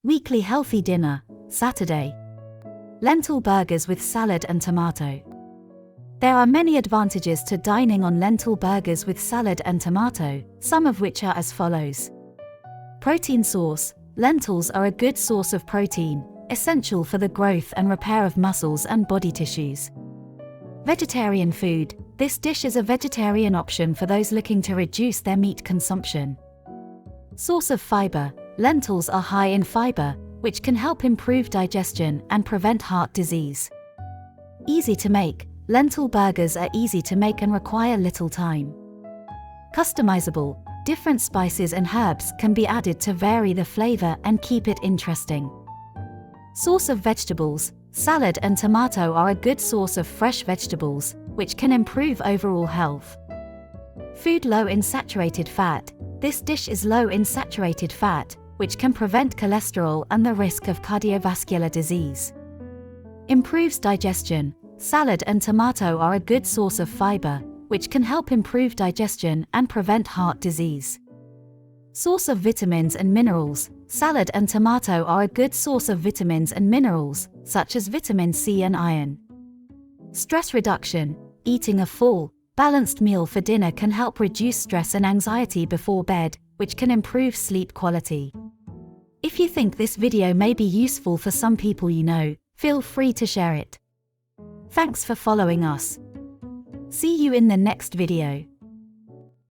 Weekly healthy dinner, Saturday. Lentil burgers with salad and tomato. There are many advantages to dining on lentil burgers with salad and tomato, some of which are as follows. Protein source. Lentils are a good source of protein, essential for the growth and repair of muscles and body tissues. Vegetarian food. This dish is a vegetarian option for those looking to reduce their meat consumption. Source of fiber. Lentils are high in fiber, which can help improve digestion and prevent heart disease. Easy to make. Lentil burgers are easy to make and require little time. Customizable. Different spices and herbs can be added to vary the flavor and keep it interesting. Source of vegetables. Salad and tomato are a good source of fresh vegetables, which can improve overall health. Food low in saturated fat. This dish is low in saturated fat, which can prevent cholesterol and the risk of cardiovascular disease. Improves digestion. Salad and tomato are a good source of fiber, which can help improve digestion and prevent heart disease. Source of vitamins and minerals. Salad and tomato are a good source of vitamins and minerals, such as vitamin C and iron. Stress reduction. Eating a full, balanced meal for dinner can help reduce stress and anxiety before bed, which can improve sleep quality. If you think this video may be useful for some people you know, feel free to share it. Thanks for following us. See you in the next video.